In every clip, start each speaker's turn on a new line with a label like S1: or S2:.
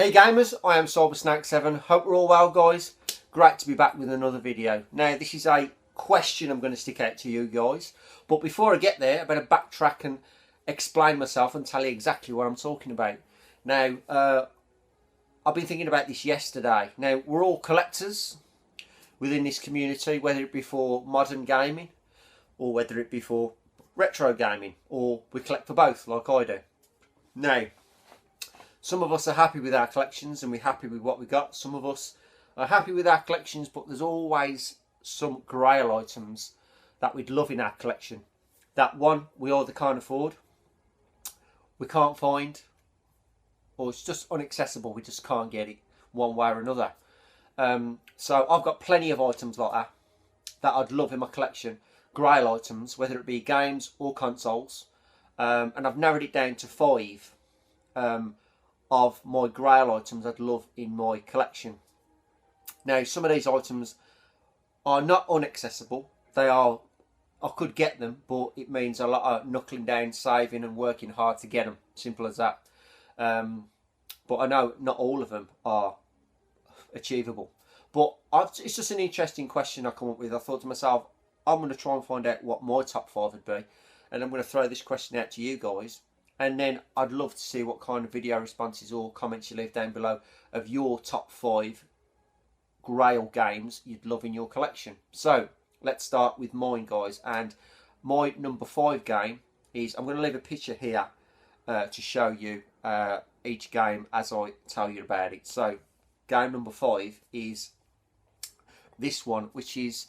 S1: Hey gamers, I am CyberSnake7. Hope we're all well, guys. Great to be back with another video. Now, this is a question I'm going to stick out to you guys. But before I get there, I better backtrack and explain myself and tell you exactly what I'm talking about. Now, I've been thinking about this yesterday. Now, we're all collectors within this community, whether it be for modern gaming or whether it be for retro gaming, or we collect for both like I do. Now, some of us are happy with our collections and we're happy with what we got. Some of us are happy with our collections, but there's always some Grail items that we'd love in our collection. That one we either can't afford, we can't find, or it's just inaccessible. We just can't get it one way or another. So I've got plenty of items like that I'd love in my collection. Grail items, whether it be games or consoles. And I've narrowed it down to 5 of my Grail items I'd love in my collection. Now, some of these items are not inaccessible. They are, I could get them, but it means a lot of knuckling down, saving and working hard to get them. Simple as that. But I know not all of them are achievable. But it's just an interesting question I come up with. I thought to myself, I'm going to try and find out what my top 5 would be. And I'm going to throw this question out to you guys. And then I'd love to see what kind of video responses or comments you leave down below of your top 5 Grail games you'd love in your collection. So let's start with mine, guys. And my number 5 game is, I'm going to leave a picture here to show you each game as I tell you about it. So game number 5 is this one, which is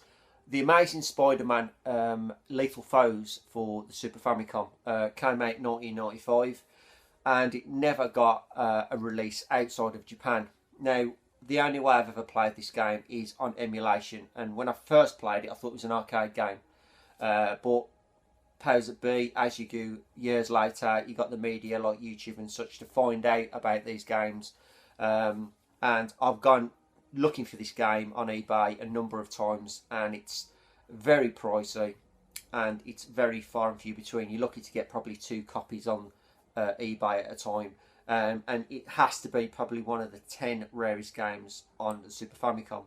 S1: the Amazing SpiderMan Lethal Foes for the Super Famicom. Came out in 1995 and it never got a release outside of Japan. Now, the only way I've ever played this game is on emulation, and when I first played it I thought it was an arcade game. But powers that be, as you go years later, you got the media like YouTube and such to find out about these games. And I've gone looking for this game on eBay a number of times, and it's very pricey and it's very far and few between. You're lucky to get probably 2 copies on eBay at a time, and it has to be probably one of the 10 rarest games on the Super Famicom.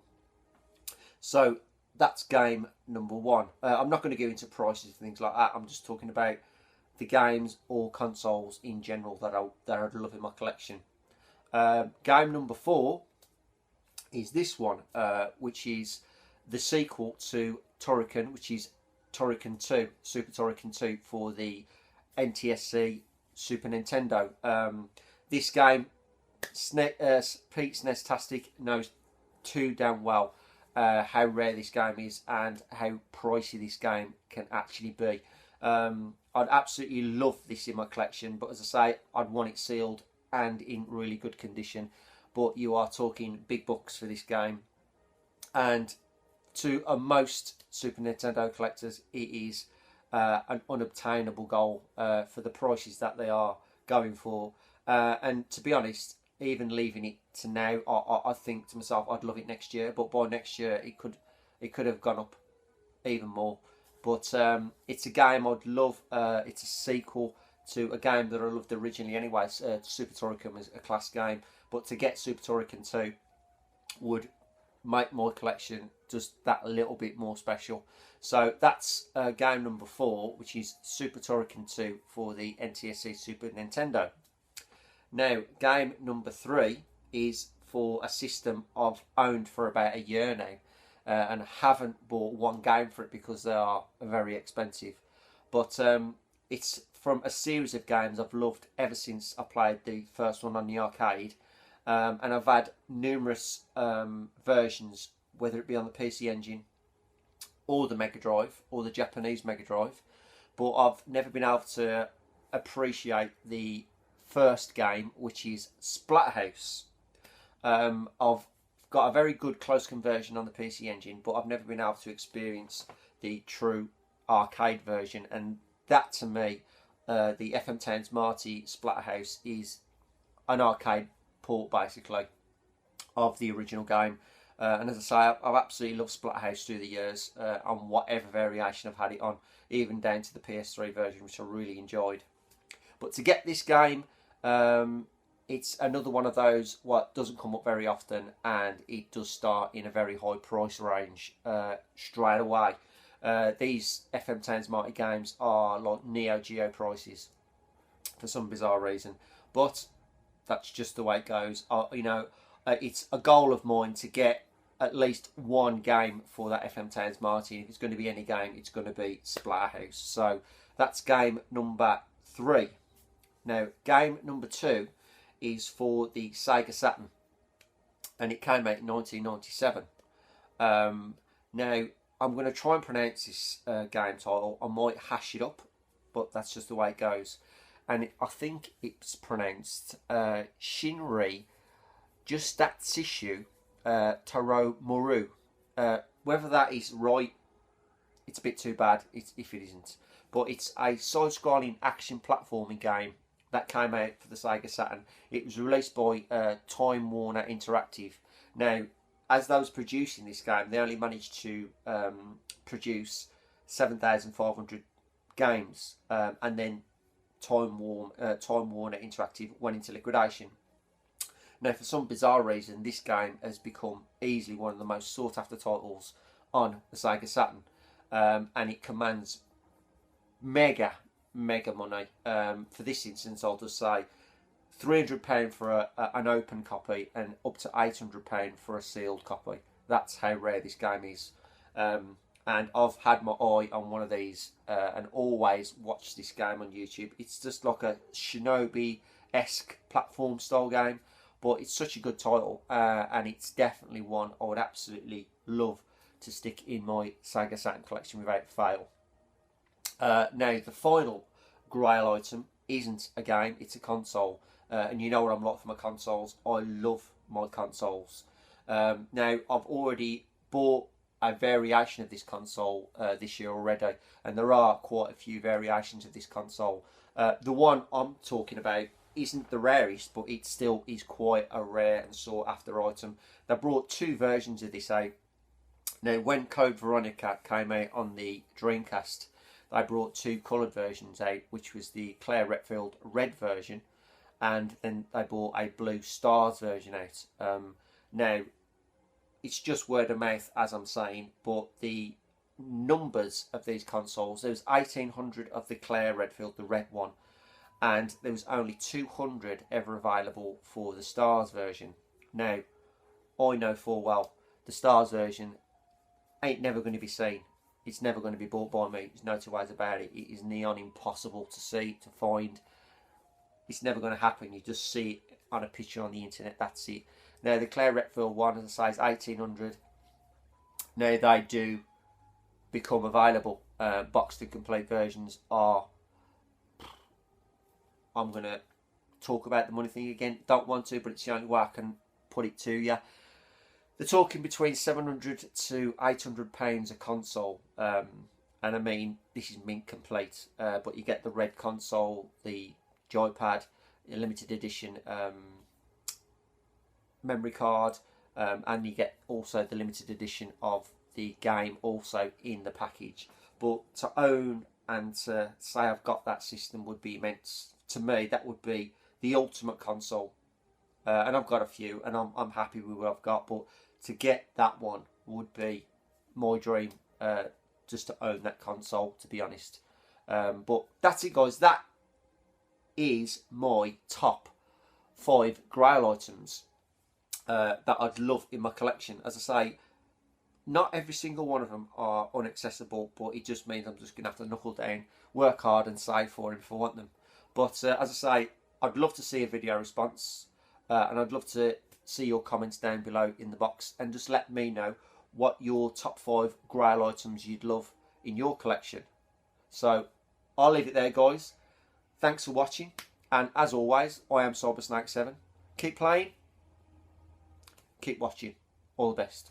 S1: So that's game number 1. I'm not going to go into prices and things like that. I'm just talking about the games or consoles in general that I'd love in my collection. Game number 4 is this one, which is the sequel to Turrican, which is Turrican II, Super Turrican II for the NTSC Super Nintendo. This game, Pete SNEStastic knows too damn well how rare this game is and how pricey this game can actually be. I'd absolutely love this in my collection, but as I say, I'd want it sealed and in really good condition. But you are talking big bucks for this game, and to most Super Nintendo collectors it is an unobtainable goal for the prices that they are going for. And to be honest, even leaving it to now, I think to myself I'd love it next year, but by next year it could have gone up even more. But it's a game I'd love. It's a sequel to a game that I loved originally anyway. Super Turrican was a class game, but to get Super Turrican 2 would make my collection just that little bit more special. So that's game number 4, which is Super Turrican 2 for the NTSC Super Nintendo. Now, game number 3 is for a system I've owned for about a year now, and I haven't bought one game for it because they are very expensive. But it's from a series of games I've loved ever since I played the first one on the arcade. And I've had numerous versions, whether it be on the PC Engine or the Mega Drive or the Japanese Mega Drive, but I've never been able to appreciate the first game, which is Splat House. I've got a very good close conversion on the PC Engine, but I've never been able to experience the true arcade version, and that to me, the FM Towns Marty Splat House is an arcade port basically of the original game. And as I say, I've absolutely loved Splat House through the years on whatever variation I've had it on, even down to the PS3 version, which I really enjoyed. But to get this game, it's another one of those what doesn't come up very often, and it does start in a very high price range straight away. These FM10's Mighty games are like Neo Geo prices for some bizarre reason, but that's just the way it goes. It's a goal of mine to get at least one game for that FM10's Mighty. If it's going to be any game, it's going to be Splat House. So that's game number 3. Now, game number 2 is for the Sega Saturn, and it came out in 1997. Now, I'm going to try and pronounce this game title. I might hash it up, but that's just the way it goes. And I think it's pronounced Shinri Justatsishu Taromaru. Whether that is right, it's a bit too bad if it isn't. But it's a side-scrolling action platforming game that came out for the Sega Saturn. It was released by Time Warner Interactive. Now, as those producing this game, they only managed to produce 7,500 games, and then Time Warner Interactive went into liquidation. Now, for some bizarre reason, this game has become easily one of the most sought after titles on the Sega Saturn, and it commands mega money. For this instance, I'll just say £300 for an open copy and up to £800 for a sealed copy. That's how rare this game is. And I've had my eye on one of these and always watch this game on YouTube. It's just like a Shinobi-esque platform style game, but it's such a good title, and it's definitely one I would absolutely love to stick in my Sega Saturn collection without fail. Now, the final Grail item isn't a game, it's a console. And you know what I'm like for my consoles. I love my consoles. Now, I've already bought a variation of this console this year already, and there are quite a few variations of this console. The one I'm talking about isn't the rarest, but it still is quite a rare and sought after item. They brought 2 versions of this out. Now, when Code Veronica came out on the Dreamcast, they brought 2 coloured versions out, which was the Claire Redfield red version, and then they brought a blue stars version out. Now, it's just word of mouth, as I'm saying, but the numbers of these consoles, there was 1,800 of the Claire Redfield, the red one, and there was only 200 ever available for the stars version. Now, I know full well the stars version ain't never going to be seen. It's never going to be bought by me. There's no two ways about it. It is neon impossible to see, to find. It's never going to happen. You just see it on a picture on the internet. That's it. Now, the Claire Redfield one, as I say, is 1,800. Now, they do become available. Boxed and complete versions are... I'm going to talk about the money thing again. Don't want to, but it's the only way I can put it to you. They're talking between £700 to £800 a console. And I mean, this is mint complete. But you get the red console, the joypad, a limited edition memory card, and you get also the limited edition of the game also in the package. But to own and to say I've got that system would be immense. To me, that would be the ultimate console. And I've got a few, and I'm happy with what I've got, but to get that one would be my dream, just to own that console, to be honest. But that's it, guys. That is my top 5 Grail items that I'd love in my collection. As I say, not every single one of them are inaccessible, but it just means I'm just going to have to knuckle down, work hard and save for them if I want them. But as I say, I'd love to see a video response, and I'd love to see your comments down below in the box, and just let me know what your top 5 Grail items you'd love in your collection. So I'll leave it there, guys. Thanks for watching, and as always, I am SpiderSnake7. Keep playing, keep watching. All the best.